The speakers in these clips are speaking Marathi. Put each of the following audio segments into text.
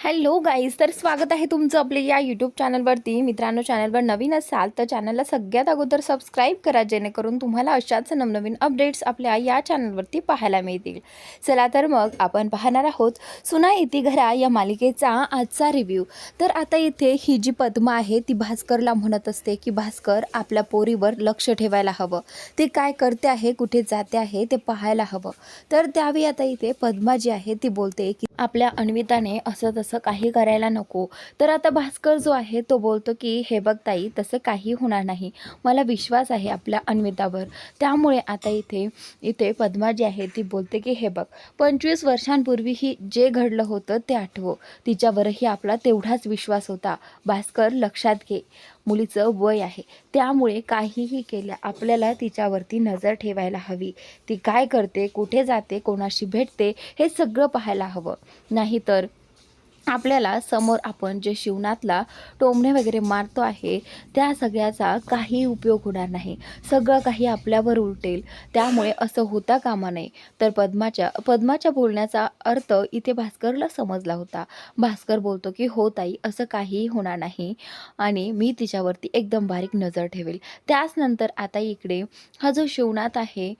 हॅलो गाईज, तर स्वागत आहे तुमचं आपले या यूट्यूब चॅनलवरती. मित्रांनो, चॅनलवर नवीन असाल तर चॅनलला सगळ्यात अगोदर सबस्क्राईब करा, जेणेकरून तुम्हाला अशाच नवनवीन अपडेट्स आपल्या या चॅनलवरती पाहायला मिळतील. चला तर मग आपण पाहणार आहोत सुना येती घरा या मालिकेचा आजचा रिव्ह्यू. तर आता इथे ही जी पद्मा आहे ती भास्करला म्हणत असते की भास्कर आपल्या पोरीवर लक्ष ठेवायला हवं, ते काय करते आहे, कुठे जाते आहे ते पाहायला हवं. तर त्यावेळी आता इथे पद्मा जी आहे ती बोलते की आपल्या अन्विताने असं तसं काही करायला नको. तर आता भास्कर जो आहे तो बोलतो की हे बघ ताई, तसं काही होणार नाही, मला विश्वास आहे आपल्या अन्वितावर. त्यामुळे आता इथे इथे पद्मा जी आहे ती बोलते की हे बघ, 25 वर्षांपूर्वीही जे घडलं होतं ते आठवं, तिच्यावरही आपला तेवढाच विश्वास होता. भास्कर, लक्षात घे, मुलीचं वय आहे, त्यामुळे काहीही केलं आपल्याला तिच्यावरती नजर ठेवायला हवी. ती काय करते, कुठे जाते, कोणाशी भेटते, हे सगळं पाहायला हवं. नाहीतर आपल्याला समोर आपण जे शिवनातला टोमणे वगैरे मारतो आहे त्या सगळ्याचा काही उपयोग होणार नाही, सगळं काही आपल्यावर उलटेल. त्यामुळे असं होता कामा नये. तर पद्माच्या बोलण्याचा अर्थ इथे भास्करला समजला होता. भास्कर बोलतो की हो ताई, असं काहीही होणार नाही आणि मी तिच्यावरती एकदम बारीक नजर ठेवेल. त्याचनंतर आता इकडे हा जो शिवनाथ आहे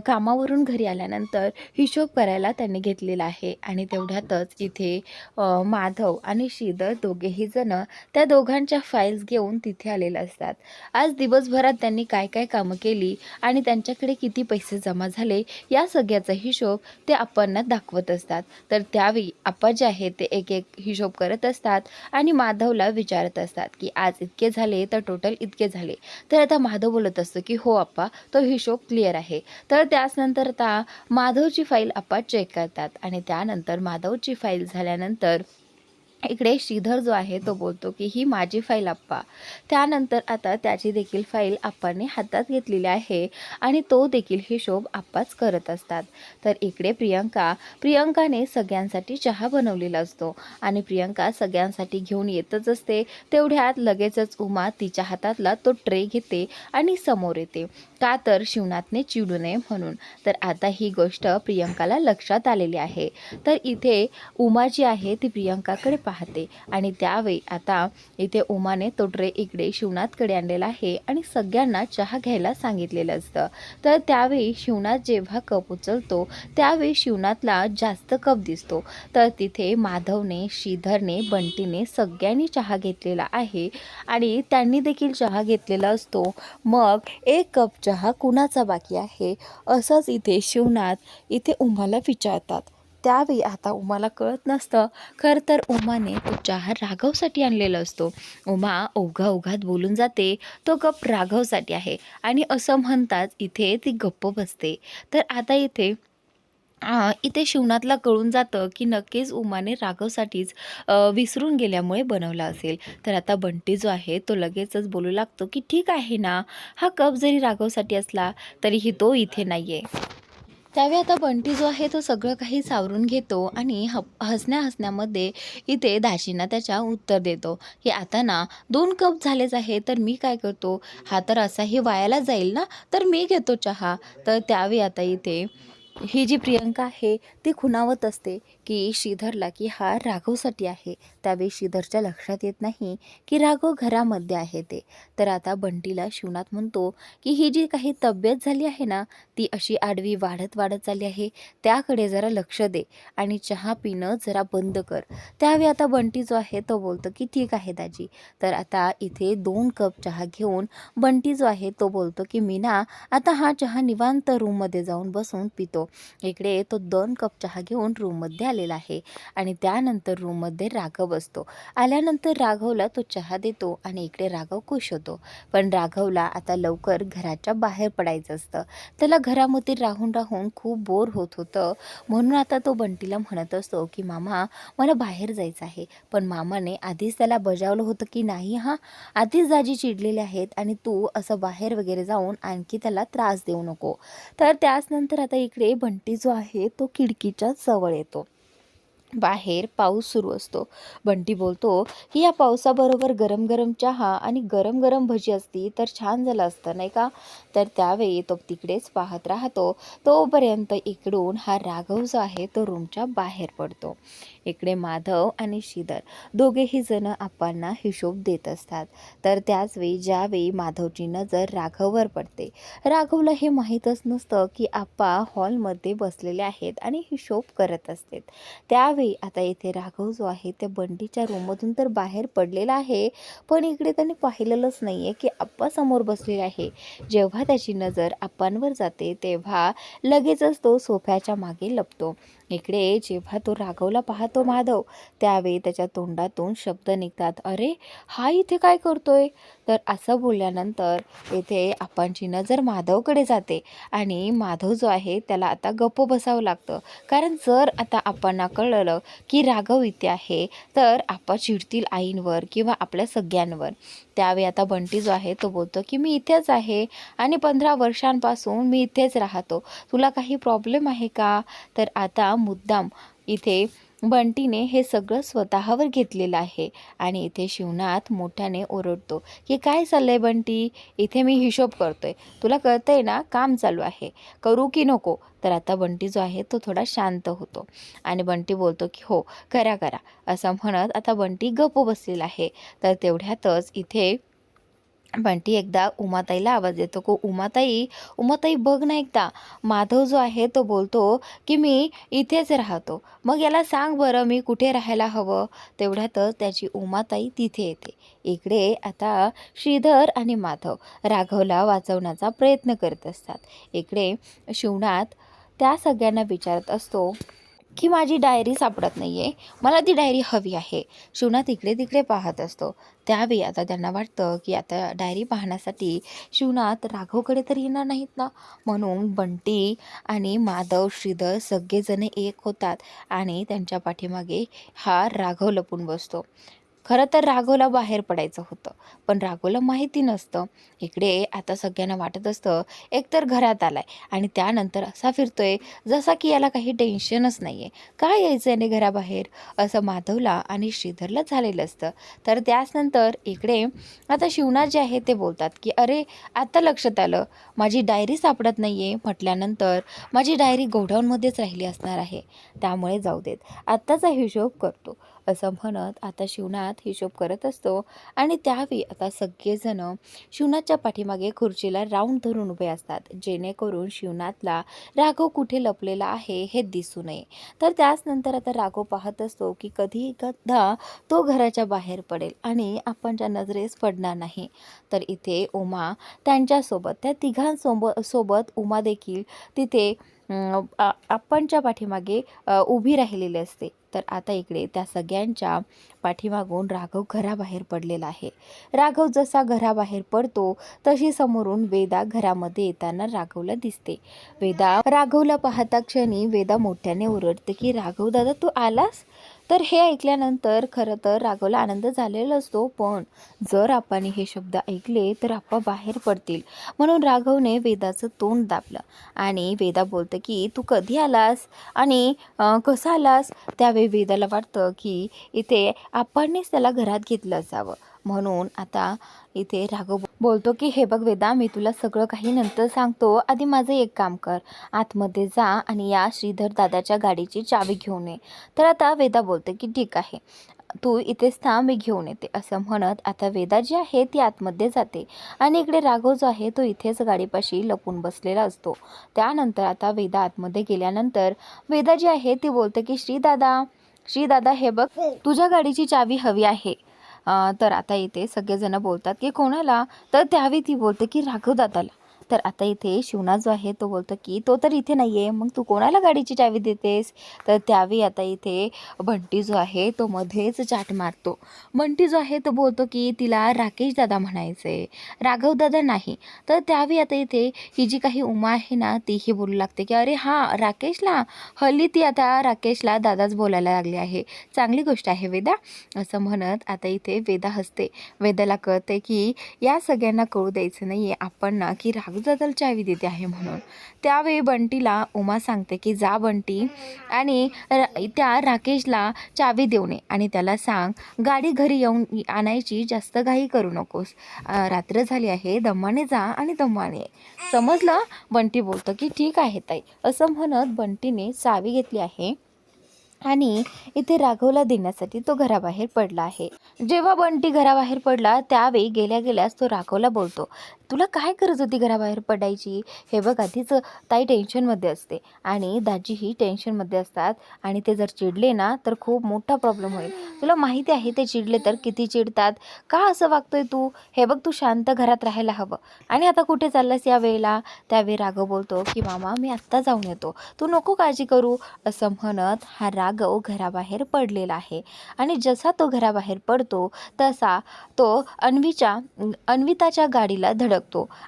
कामावरून घरी आल्यानंतर हिशोब करायला त्यांनी घेतलेला आहे आणि तेवढ्यातच इथे माधव आणि श्रीधर दोघेही जण त्या दोघांच्या फाईल्स घेऊन तिथे आलेले असतात. आज दिवसभरात त्यांनी काय काय कामं केली आणि त्यांच्याकडे किती पैसे जमा झाले या सगळ्याचा हिशोब ते आपणना दाखवत असतात. तर त्यावेळी आप्पा जे आहे ते एक एक हिशोब करत असतात आणि माधवला विचारत असतात की आज इतके झाले तर टोटल इतके झाले. तर आता माधव बोलत असतो की हो आप्पा, तो हिशोब क्लिअर आहे. तर त्याचनंतर आता माधवची फाईल आप्पा चेक करतात आणि त्यानंतर माधवची फाईल झाल्यानंतर इकडे श्रीधर जो आहे तो बोलतो की ही माझी फाईल आप्पा. त्यानंतर आता त्याची देखील फाईल आप्पाने हातात घेतलेली आहे आणि तो देखील हिशोब आप्पाच करत असतात. तर इकडे प्रियंकाने सगळ्यांसाठी चहा बनवलेला असतो आणि प्रियंका सगळ्यांसाठी घेऊन येतच असते. तेवढ्यात लगेचच उमा तिच्या हातातला तो ट्रे घेते आणि समोर येते, का तर शिवनाथने चिडू नये म्हणून. तर आता ही गोष्ट प्रियंकाला लक्षात आलेली आहे. तर इथे उमा जी आहे ती प्रियंकाकडे पाहते आणि त्यावेळी आता इथे उमाने तो ट्रे इकडे शिवनाथकडे आणलेला आहे आणि सगळ्यांना चहा घ्यायला सांगितलेलं असतं. तर त्यावेळी शिवनाथ जेव्हा कप उचलतो त्यावेळी शिवनाथला जास्त कप दिसतो. तर तिथे माधवने, श्रीधरने, बंटीने सगळ्यांनी चहा घेतलेला आहे आणि त्यांनी देखील चहा घेतलेला असतो. मग एक कप चहा कुणाचा बाकी आहे असंच इथे शिवनाथ इथे उमाला विचारतात. त्यावेळी आता उमाला कळत नसतं, खरं तर उमाने तो चहा राघवसाठी आणलेला असतो. उमा ओघात बोलून जाते तो कप राघवसाठी आहे आणि असं म्हणताच इथे ती गप्प बसते. तर आता इथे शिवनाथला कळून जातं की नक्कीच उमाने राघवसाठीच विसरून गेल्यामुळे बनवला असेल. तर आता बंटी जो आहे तो लगेचच बोलू लागतो की ठीक आहे ना, हा कप जरी राघवसाठी असला तरीही तो इथे नाही आहे. त्यावेळी आता बंटी जो आहे तो सगळं काही सावरून घेतो आणि हसण्यामध्ये इथे दाजींना त्याच्या उत्तर देतो की आता ना 2 कप झालेच आहे, तर मी काय करतो, हा तर असाही वायाला जाईल ना, तर मी घेतो चहा. तर त्यावेळी आता इथे ही जी प्रियंका आहे ती खुणावत असते की श्रीधरला की हा राघवसाठी आहे. त्यावेळी श्रीधरच्या लक्षात येत नाही की राघव घरामध्ये आहे ते. तर आता बंटीला शिवनाथ म्हणतो की ही जी काही तब्येत झाली आहे ना, ती अशी आडवी वाढत चालली आहे, त्याकडे जरा लक्ष दे आणि चहा पिणं जरा बंद कर. त्यावेळी आता बंटी जो आहे तो बोलतो की ठीक आहे दाजी. तर आता इथे 2 कप चहा घेऊन बंटी जो आहे तो बोलतो की मी ना आता हा चहा निवांत रूममध्ये जाऊन बसून पितो. इकडे तो 2 कप चहा घेऊन रूममध्ये आलेला आहे आणि त्यानंतर रूममध्ये राघव असतो. आल्यानंतर राघवला तो चहा देतो आणि इकडे राघव खुश होतो. पण राघवला आता लवकर घराच्या बाहेर पडायचं असतं. त्याला घरामध्ये राहून खूप बोर होत होतं. म्हणून आता तो बंटीला म्हणत असतो की मामा, मला बाहेर जायचं आहे. पण मामाने आधीच त्याला बजावलं होतं की नाही हां, आधीच दाजी चिडलेले आहेत आणि तू असं बाहेर वगैरे जाऊन आणखी त्याला त्रास देऊ नको. तर त्याचनंतर आता इकडे बंटी जो आहे तो खिडकीच्या जवळ येतो. बाहेर पाऊस सुरू असतो. बंटी बोलतो की या पावसाबरोबर गरम गरम चहा आणि गरम गरम भजी असती तर छान झालं असतं नाही का. तर त्यावेळी तो तिकडेच पाहत राहतो. तोपर्यंत इकडून हा राघव जो आहे तो रूमच्या बाहेर पडतो. इकडे माधव आणि श्रीधर दोघेही जण आप्पांना हिशोब देत असतात. तर त्याचवेळी ज्यावेळी माधवची नजर राघववर पडते, राघवला हे माहीतच नसतं की आप्पा हॉलमध्ये बसलेले आहेत आणि हिशोब करत असतात. त्यावेळी आता इथे राघव जो आहे त्या बंटीच्या रूममधून तर बाहेर पडलेला आहे, पण इकडे त्यांनी पाहिलेलंच नाही आहे की आप्पा समोर बसलेले आहे. जेव्हा त्याची नजर आप्पांवर जाते तेव्हा लगेचच तो सोफ्याच्या मागे लपतो. इकडे जेव्हा तो राघवला पाहतो माधव, त्यावेळी त्याच्या तोंडातून शब्द निघतात, अरे हा इथे काय करतोय? तर असं बोलल्यानंतर इथे आप्पांची नजर माधवकडे जाते आणि माधव जो आहे त्याला आता गप्प बसावं लागतं. कारण जर आता आप्पांना कळलं की राघव इथे आहे तर आप्पा चिडतील आईंवर किंवा आपल्या सगळ्यांवर. त्यावेळी आता बंटी जो आहे तो बोलतो की मी इथेच आहे आणि 15 वर्षांपासून मी इथेच राहतो, तुला काही प्रॉब्लेम आहे का? तर आता मुद्दाम इथे बंटीने हे सगळं स्वतःवर घेतलेलं आहे आणि इथे शिवनाथ मोठ्याने ओरडतो की काय चाललंय बंटी, इथे मी हिशोब करतोय, तुला कळतंय ना काम चालू आहे, करू की नको? तर आता बंटी जो आहे तो थोडा शांत होतो आणि बंटी बोलतो की हो करा करा, असं म्हणत आता बंटी गप्प बसलेला आहे. तर तेवढ्यातच इथे बंटी एकदा उमाताईला आवाज देतो को उमाताई, उमाताई बघ ना एकदा, माधव जो आहे तो बोलतो की मी इथेच राहतो, मग याला सांग बरं मी कुठे राहायला हवं? तेवढ्यातच त्याची उमाताई तिथे येते. इकडे आता श्रीधर आणि माधव राघवला वाचवण्याचा प्रयत्न करत असतात. इकडे शिवनाथ त्या सगळ्यांना विचारत असतो की माझी डायरी सापडत नाही आहे, मला ती डायरी हवी आहे. शिवनाथ इकडे तिकडे पाहत असतो. त्यावेळी आता त्यांना वाटतं की आता डायरी पाहण्यासाठी शिवनाथ राघवकडे तर येणार नाहीत ना, म्हणून बंटी आणि माधव श्रीधर सगळेजण एक होतात आणि त्यांच्या पाठीमागे हा राघव लपून बसतो. खरं तर राघवला बाहेर पडायचं होतं, पण राघवला माहिती नसतं. इकडे आता सगळ्यांना वाटत असतं एकतर घरात आलाय आणि त्यानंतर असा फिरतोय जसा की याला काही टेन्शनच नाही आहे, काय यायचं याने घराबाहेर, असं माधवला आणि श्रीधरला झालेलं असतं. तर त्याचनंतर इकडे आता शिवनाथ जे आहे ते बोलतात की अरे आता लक्षात आलं, माझी डायरी सापडत नाही आहे म्हटल्यानंतर माझी डायरी गोडाऊनमध्येच राहिली असणार आहे, त्यामुळे जाऊ देत, आत्ताचा हिशोब करतो, असं म्हणत आता शिवनाथ हिशोब करत असतो. आणि त्यावेळी आता सगळेजण शिवनाथच्या पाठीमागे खुर्चीला राऊंड धरून उभे असतात, जेणेकरून शिवनाथला राघव कुठे लपलेला आहे हे दिसू नये. तर त्याचनंतर आता राघव पाहत असतो की कधी एकदा तो घराच्या बाहेर पडेल आणि आपणच्या नजरेस पडणार नाही. तर इथे उमा त्यांच्यासोबत त्या सोबत उमा देखील तिथे आपणच्या पाठीमागे उभी राहिलेली असते. तर आता इकडे त्या सगळ्यांच्या पाठीमागून राघव घराबाहेर पडलेला आहे. राघव जसा घराबाहेर पडतो तशी समोरून वेदा घरामध्ये येताना राघवला दिसते. वेदा राघवला पाहता क्षणी वेदा मोठ्याने ओरडते की राघव दादा तू आलास? तर हे ऐकल्यानंतर खरं तर राघवला आनंद झालेला असतो, पण जर आपण हे शब्द ऐकले तर आप्पा बाहेर पडतील, म्हणून राघवने वेदाचं तोंड दाबलं आणि वेदा बोलते की तू कधी आलास आणि कसं आलास? त्यावेळी वेदाला वाटतं की इथे आपणच त्याला घरात घेतलं असावं, म्हणून आता इथे राघव बोलतो की हे बघ वेदा, मी तुला सगळं काही नंतर सांगतो, आधी माझं एक काम कर, आतमध्ये जा आणि या श्रीधर दादाच्या गाडीची चावी घेऊन ये. तर आता वेदा बोलते की ठीक आहे, तू इथेच थांब, मी घेऊन येते, असं म्हणत आता वेदा जी आहे ती आतमध्ये जाते आणि इकडे राघव जो आहे तो इथेच गाडीपाशी लपून बसलेला असतो. त्यानंतर आता वेदा आतमध्ये गेल्यानंतर वेदा जी आहे ती बोलते की श्रीदादा हे बघ, तुझ्या गाडीची चावी हवी आहे. तर आता इथे सगळेजण बोलतात की कोणाला? तर त्यावेळी ती बोलते की राघव दादाला. तर आता इथे शिवनाथ जो आहे तो बोलतो की तो तर इथे नाही आहे, मग तू कोणाला गाडीची चावी देतेस? तर त्यावेळी आता इथे बंटी जो आहे तो मध्येच चाट मारतो. बंटी जो आहे तो बोलतो की तिला राकेश दादा म्हणायचे, राघव दादा नाही. तर त्यावेळी आता इथे ही जी काही उमा आहे ना तीही बोलू लागते की अरे हां राकेशला, हल्ली ती आता राकेशला दादाच बोलायला लागली आहे, चांगली गोष्ट आहे वेदा, असं म्हणत आता इथे वेदा हसते. वेदाला कळते की या सगळ्यांना कळू द्यायचं नाही आहे आपण ना की राघव दादाला चावी देते आहे म्हणून. त्यावेळी बंटीला उमा सांगते की जा बंटी आणि त्या राकेशला चावी देऊन ये आणि त्याला सांग गाडी घरी येऊन आणायची जास्त घाई करू नकोस, रात्र झाली आहे, दमाने जा आणि दमाने ये, समजलं? बंटी बोलतो की ठीक आहे ताई, असं म्हणत बंटीने चावी घेतली आहे आणि इथे राघवला देण्यासाठी तो घराबाहेर पडला आहे. जेव्हा बंटी घराबाहेर पडला त्यावेळी गेल्या गेल्यास तो राघवला बोलतो, तुला काय गरज होती घराबाहेर पडायची? हे बघ, आधीच ताई टेन्शनमध्ये असते आणि दाजीही टेन्शनमध्ये असतात आणि ते जर चिडले ना तर खूप मोठा प्रॉब्लेम होईल. तुला माहिती आहे ते चिडले तर किती चिडतात. का असं वागतोय तू? हे बघ, तू शांत घरात राहायला हवं. आणि आता कुठे चाललास या वेळेला? त्यावेळी राघव बोलतो की मामा मी आत्ता जाऊन येतो, तू नको काळजी करू. असं म्हणत हा राघव घराबाहेर पडलेला आहे. आणि जसा तो घराबाहेर पडतो तसा तो अन्विताच्या गाडीला धडकतो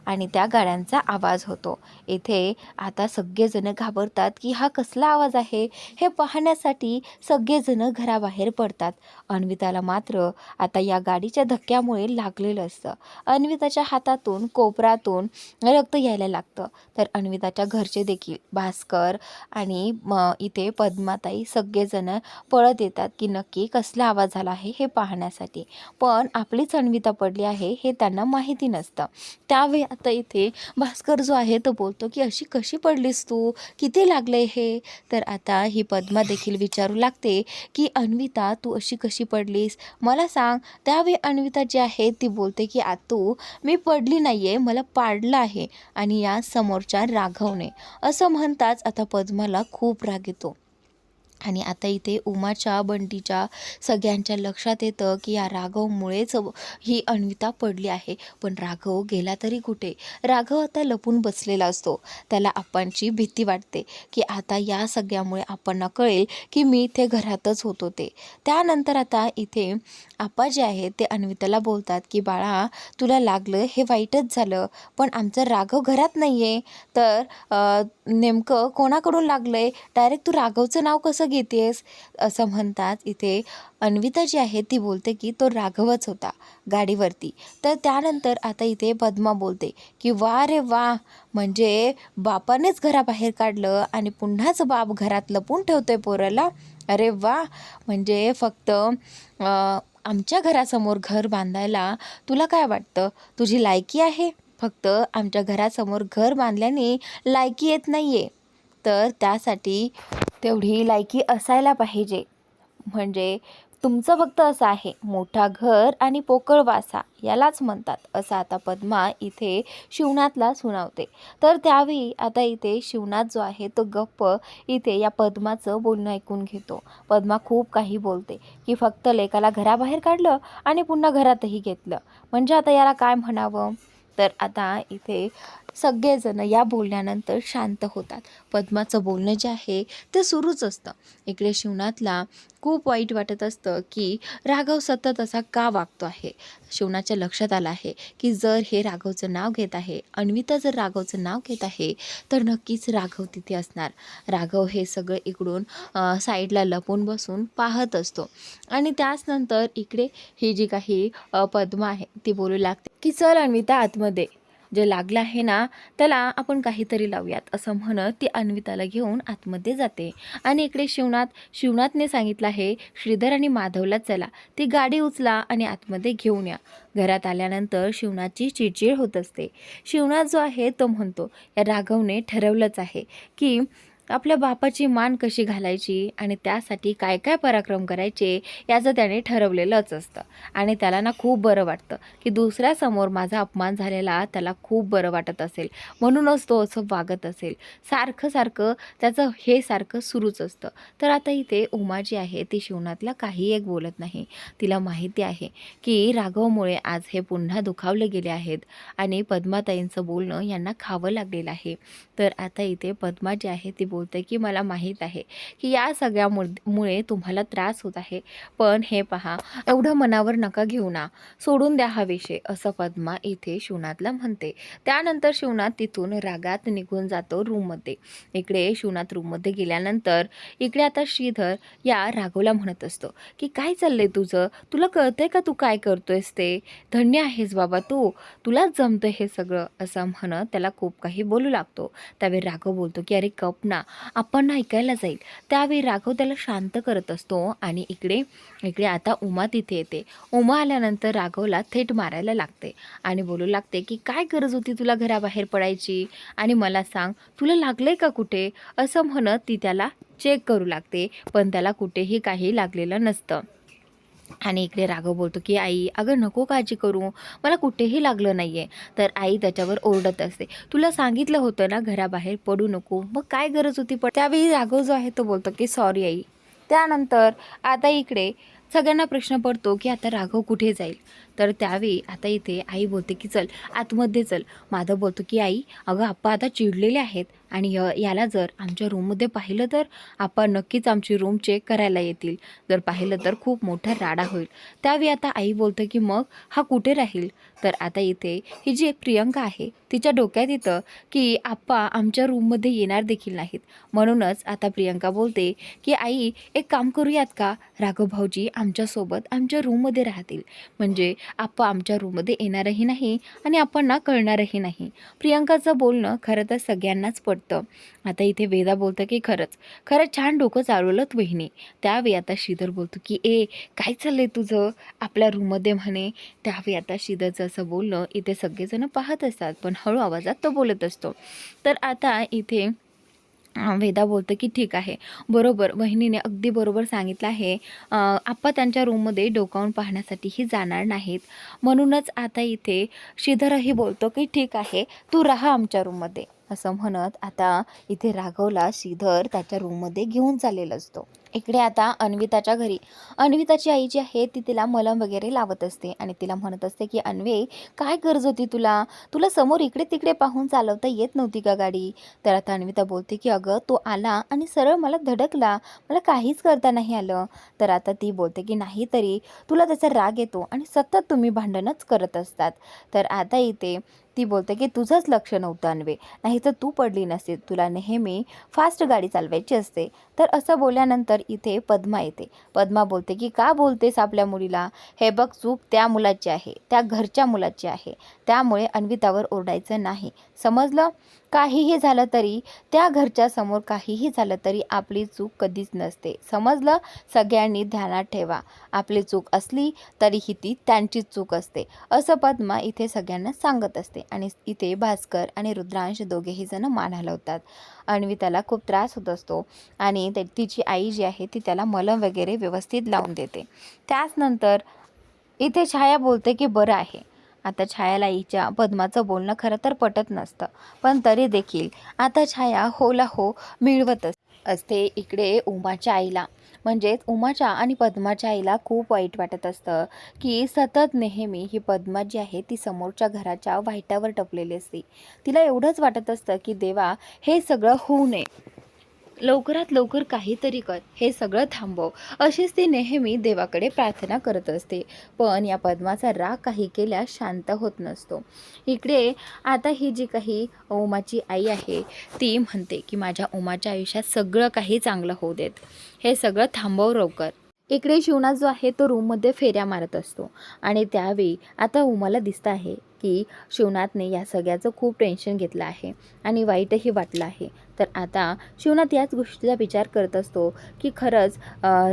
आणि त्या गाड्यांचा आवाज होतो. इथे आता सगळेजण घाबरतात की हा कसला आवाज आहे हे पाहण्यासाठी सगळेजण घराबाहेर पडतात. अन्विताला मात्र आता या गाडीच्या धक्क्यामुळे लागलेलं असतं. अन्विताच्या हातातून कोपरातून रक्त यायला लागतं. तर अन्विताच्या घरचे देखील भास्कर आणि इथे पद्माताई सगळेजण पळत येतात की नक्की कसला आवाज झाला आहे हे पाहण्यासाठी. पण आपलीच अन्विता पडली आहे हे त्यांना माहिती नसतं. त्यावेळी आता इथे भास्कर जो आहे तो बोलतो की अशी कशी पडलीस तू? किती लागले हे? तर आता ही पद्मा देखील विचारू लागते की अन्विता तू अशी कशी पडलीस? मला सांग. त्यावेळी अन्विता जी आहे ती बोलते की आतू मी पडली नाही आहे, मला पाडलं आहे आणि या समोरच्या राघवने. असं म्हणताच आता पद्माला खूप राग येतो. आणि आता इथे उमाच्या बंटीच्या सगळ्यांच्या लक्षात येतं की या राघवमुळेच ही अन्विता पडली आहे. पण राघव गेला तरी कुठे? राघव आता लपून बसलेला असतो. त्याला आप्पांची भीती वाटते की आता या सगळ्यामुळे आप्पांना कळेल की मी इथे घरातच होतो ते. त्यानंतर आता इथे आप्पा जे आहेत ते अन्विताला बोलतात की बाळा तुला लागलं हे वाईटच झालं, पण आमचं राघव घरात नाही आहे. तर नेमकं कोणाकडून लागलं आहे? डायरेक्ट तू राघवचं नाव कसं घेतेस? असं म्हणतात इथे अन्विता जी आहे ती बोलते की तो राघवच होता गाडीवरती. तर त्यानंतर आता इथे पद्मा बोलते की वा रे वा, म्हणजे बापानेच घराबाहेर काढलं आणि पुन्हाच बाप घरात लपून ठेवतोय पोराला. अरे वा, म्हणजे फक्त आमच्या घरासमोर घर बांधायला तुला काय वाटतं तुझी लायकी आहे? फक्त आमच्या घरासमोर घर बांधल्याने लायकी येत नाही आहे. तर त्यासाठी तेवढी लायकी असायला पाहिजे. म्हणजे तुमचं फक्त असं आहे, मोठा घर आणि पोकळ वासा यालाच म्हणतात. असं आता पद्मा इथे शिवनाथला सुनावते. तर त्यावेळी आता इथे शिवनाथ जो आहे तो गप्प इथे या पद्माचं बोलणं ऐकून घेतो. पद्मा खूप काही बोलते की फक्त लेकाला घराबाहेर काढलं आणि पुन्हा घरातही घेतलं, म्हणजे आता याला काय म्हणावं. तर आता इथे सगळेजण या बोलण्यानंतर शांत होतात. पद्माचं बोलणं जे आहे ते सुरूच असतं. इकडे शिवनाथला खूप वाईट वाटत असतं की राघव सतत असा का वागतो आहे. शिवनाथच्या लक्षात आलं आहे की जर हे राघवचं नाव घेत आहे, अन्विता जर राघवचं नाव घेत आहे तर नक्कीच राघव तिथे असणार. राघव हे सगळं इकडून साईडला लपून बसून पाहत असतो. आणि त्याच नंतर इकडे ही जी काही पद्मा आहे ती बोलू लागते की चल अन्विता आतमध्ये, जे लागलं आहे ना त्याला आपण काहीतरी लावूयात. असं म्हणत ती अन्विताला घेऊन आतमध्ये जाते. आणि इकडे शिवनाथने सांगितलं आहे श्रीधर आणि माधवला चला ती गाडी उचला आणि आतमध्ये घेऊन या. घरात आल्यानंतर शिवनाथची चिडचिड होत असते. शिवनाथ जो आहे तो म्हणतो या राघवने ठरवलंच आहे की आपल्या बापाची मान कशी घालायची आणि त्यासाठी काय काय पराक्रम करायचे याचं त्याने ठरवलेलंच असतं. आणि त्याला ना खूप बरं वाटतं की दुसऱ्यासमोर माझा अपमान झालेला त्याला खूप बरं वाटत असेल, म्हणूनच तो असं वागत असेल. सारखं त्याचं हे सारखं सुरूच असतं. तर आता इथे उमा जी आहे ती शिवनाथला काही एक बोलत नाही. तिला माहिती आहे की राघवमुळे आज हे पुन्हा दुखावले गेले आहेत आणि पद्माताईंचं बोलणं यांना खावं लागलेलं आहे. तर आता इथे पद्मा जी आहे ती बोलते की मला माहीत आहे की या सगळ्यामुळे तुम्हाला त्रास होत आहे, पण हे पहा एवढं मनावर नका घेऊ ना, सोडून द्या हा विषय. असं पद्मा इथे शिवनाथला म्हणते. त्यानंतर शिवनाथ तिथून रागात निघून जातो रूममध्ये. इकडे शिवनाथ रूममध्ये गेल्यानंतर इकडे आता श्रीधर या राघवला म्हणत असतो की काय चाललंय तुझं? तुला कळतंय का तू काय करतोयस ते? धन्य आहेस बाबा तू, तुलाच जमतं हे सगळं. असं म्हणत त्याला खूप काही बोलू लागतो. त्यावेळी राघव बोलतो की अरे गप ना, आपण ऐकायला जाईल. त्यावेळी राघव त्याला शांत करत असतो. आणि इकडे आता उमा तिथे येते. उमा आल्यानंतर राघवला थेट मारायला लागते आणि बोलू लागते की काय गरज होती तुला घराबाहेर पडायची आणि मला सांग तुला लागलंय का कुठे? असं म्हणत ती त्याला चेक करू लागते, पण त्याला कुठेही काही लागलेलं नसतं. आणि इकडे राघव बोलतो की आई अगं नको काळजी करू, मला कुठेही लागलं नाही आहे. तर आई त्याच्यावर ओरडत असते, तुला सांगितलं होतं ना घराबाहेर पडू नको, मग काय गरज होती त्यावेळी राघव जो आहे तो बोलतो की सॉरी आई. त्यानंतर आता इकडे सगळ्यांना प्रश्न पडतो की आता राघव कुठे जाईल. तर त्यावेळी आता इथे आई बोलते की चल आतमध्ये चल. माधव बोलतो की आई अगं आप्पा आता चिडलेले आहेत आणि याला जर आमच्या रूममध्ये पाहिलं तर आप्पा नक्कीच आमची रूम चेक करायला येतील. जर पाहिलं तर खूप मोठा राडा होईल. त्यावेळी आता आई बोलतं की मग हा कुठे राहील. तर आता इथे ही जी प्रियंका आहे तिच्या डोक्यात येतं की आप्पा आमच्या रूममध्ये येणार देखील नाहीत. म्हणूनच आता प्रियंका बोलते की आई एक काम करूयात का, राघव भाऊजी आमच्यासोबत आमच्या रूममध्ये राहतील, म्हणजे आप्पा आमच्या रूममध्ये येणारही नाही आणि आप्पांना कळणारही नाही. प्रियंकाचं बोलणं खरं तर सगळ्यांनाच पटतं. आता इथे वेदा बोलतं की खरंच छान डोकं चालवलं वहिनी. त्यावेळी आता श्रीधर बोलतो की काय चाललंय तुझं आपल्या रूममध्ये म्हणे. त्यावेळी आता श्रीधरचं असं बोलणं इथे सगळेजण पाहत असतात, पण हळू आवाजात तो बोलत असतो. तर आता इथे वेदा बोलतं की ठीक आहे, बरोबर वहिनीने अगदी बरोबर सांगितलं आहे. आप्पा त्यांच्या रूममध्ये डोकावून पाहण्यासाठीही जाणार नाहीत. म्हणूनच आता इथे श्रीधरही बोलतो की ठीक आहे तू राहा आमच्या रूममध्ये. असं म्हणत आता इथे राघवला श्रीधर त्याच्या रूममध्ये घेऊन चाललेला असतो. इकडे आता अन्विताच्या घरी अन्विताची आई जी आहे ती तिला मलम वगैरे लावत असते आणि तिला म्हणत असते की अन्वे काय गरज होती तुला समोर इकडे तिकडे पाहून चालवता येत नव्हती का गाडी. तर आता अन्विता बोलते की अगं तो आला आणि सरळ मला धडकला, मला काहीच करता नाही आलं. तर आता ती बोलते की नाही तरी तुला त्याचा राग येतो आणि सतत तुम्ही भांडणच करत असतात. तर आता इथे ती बोलते की तुझंच लक्ष नव्हतं अन्वे, नाही तर तू पडली नसते, तुला नेहमी फास्ट गाडी चालवायची असते. तर असं बोलल्यानंतर इथे पद्मा येते. पद्मा बोलते की का बोलतेस आपल्या मुलीला, हे बघ चूक त्या मुलाची आहे, त्या घरच्या मुलाची आहे, त्यामुळे अन्वितावर ओरडायचं नाही, समजलं. काहीही झालं तरी त्या घरच्या समोर काहीही झालं तरी आपली चूक कधीच नसते, समजलं. सगळ्यांनी ध्यानात ठेवा, आपली चूक असली तरीही ती त्यांचीच चूक असते, असं पद्मा इथे सगळ्यांना सांगत असते. आणि इथे भास्कर आणि रुद्रांश दोघेही जण मान हलवतात. अन्विताला खूप त्रास होत असतो आणि तिची आई जी आहे ती त्याला मलम वगैरे व्यवस्थित लावून देते. त्याचनंतर इथे छाया बोलते की बरं आहे. आता छायाला आईच्या पद्माचं बोलणं खरं तर पटत नसतं, पण तरी देखील आता छाया होला हो मिळवत असते. इकडे उमाच्या आईला म्हणजेच उमाच्या आणि पद्माच्या आईला खूप वाईट वाटत असतं की सतत नेहमी ही पद्मा जी आहे ती समोरच्या घराच्या वाईटावर टपलेली असते. तिला एवढंच वाटत असतं की देवा हे सगळं होऊ नये, लवकरात लवकर काहीतरी कर, हे सगळं थांबव, अशीच ती नेहमी देवाकडे प्रार्थना करत असते. पण या पद्माचा राग काही केल्यास शांत होत नसतो. इकडे आता ही जी काही उमाची आई आहे ती म्हणते की माझ्या उमाच्या आयुष्यात सगळं काही चांगलं होऊ देत, हे सगळं थांबव लवकर. इकडे शिवनाथ जो आहे तो रूममध्ये फेऱ्या मारत असतो आणि त्यावेळी आता उमाला दिसतं आहे की शिवनाथने या सगळ्याचं खूप टेन्शन घेतलं आहे आणि वाईटही वाटलं आहे. तर आता शिवनाथ याच गोष्टीचा विचार करत असतो की खरंच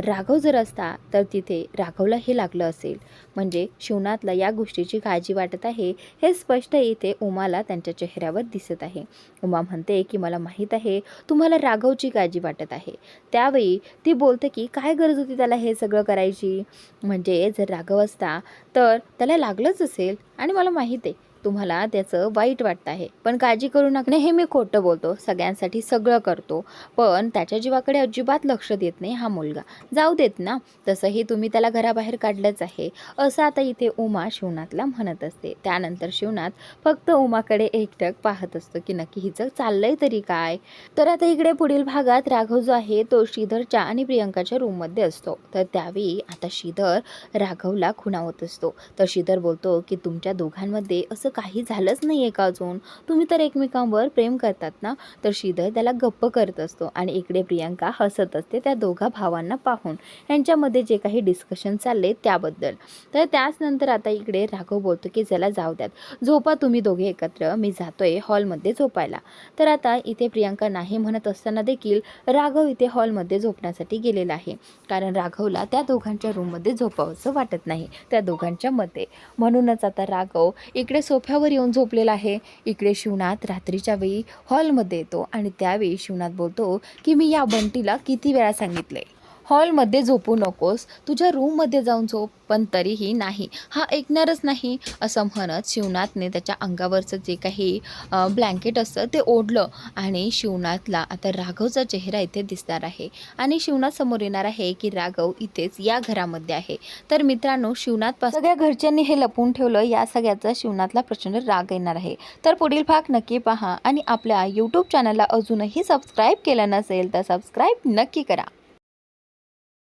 राघव जर असता तर तिथे राघवला हे लागलं असेल, म्हणजे शिवनाथला या गोष्टीची काळजी वाटत आहे हे स्पष्ट इथे उमाला त्यांच्या चेहऱ्यावर दिसत आहे. उमा म्हणते की मला माहीत आहे तुम्हाला राघवची काळजी वाटत आहे. त्यावेळी ती बोलते की काय गरज होती त्याला हे सगळं करायची, म्हणजे जर राघव असता तर त्याला लागलंच असेल आणि मला माहीत आहे तुम्हाला त्याचं वाईट वाटतं आहे, पण काळजी करू नका. नेहमी खोटं बोलतो, सगळ्यांसाठी सगळं करतो, पण त्याच्या जीवाकडे अजिबात लक्ष देत नाही हा मुलगा, जाऊ देत ना, तसंही तुम्ही त्याला घराबाहेर काढलंच आहे, असं आता इथे उमा शिवनाथला म्हणत असते. त्यानंतर शिवनाथ फक्त उमाकडे एकटक पाहत असतो की नक्की हिचं चाललंय तरी काय. तर आता इकडे पुढील भागात राघव जो आहे तो श्रीधरच्या आणि प्रियंकाच्या रूममध्ये असतो. तर त्यावेळी आता श्रीधर राघवला खुणावत असतो. तर श्रीधर बोलतो की तुमच्या दोघांमध्ये असं काही झालंच नाही आहे का अजून, तुम्ही तर एकमेकांवर प्रेम करतात ना. तर श्रीधर त्याला गप्प करत असतो आणि इकडे प्रियंका हसत असते त्या दोघा भावांना पाहून, यांच्यामध्ये जे काही डिस्कशन चालले त्याबद्दल. तर त्याचनंतर आता इकडे राघव बोलतो की चला जाऊ द्यात, झोपा तुम्ही दोघे एकत्र, मी जातोय हॉलमध्ये झोपायला. तर आता इथे प्रियंका नाही म्हणत असताना देखील राघव इथे हॉलमध्ये झोपण्यासाठी गेलेला आहे, कारण राघवला त्या दोघांच्या रूममध्ये झोपावंसं वाटत नाही त्या दोघांच्या मते. म्हणूनच आता राघव इकडे सोफ्यावर येऊन झोपलेला आहे. इकडे शिवनाथ रात्रीच्या वेळी हॉलमध्ये येतो आणि त्यावेळी शिवनाथ बोलतो की मी या बंटीला किती वेळा सांगितले हॉलमध्ये झोपू नकोस, तुझ्या रूममध्ये जाऊन झोप, पण तरीही नाही, हा ऐकणारच नाही. असं म्हणत शिवनाथने त्याच्या अंगावरचं जे काही ब्लँकेट असतं ते ओढलं आणि शिवनाथला आता राघवचा चेहरा इथे दिसणार आहे आणि शिवनाथ समोर येणार आहे की राघव इथेच या घरामध्ये आहे. तर मित्रांनो, सगळ्या घरच्यांनी हे लपवून ठेवलं, या सगळ्याचा शिवनाथला प्रचंड राग येणार आहे. तर पुढील भाग नक्की पहा आणि आपल्या यूट्यूब चॅनलला अजूनही सबस्क्राईब केलं नसेल तर सबस्क्राईब नक्की करा.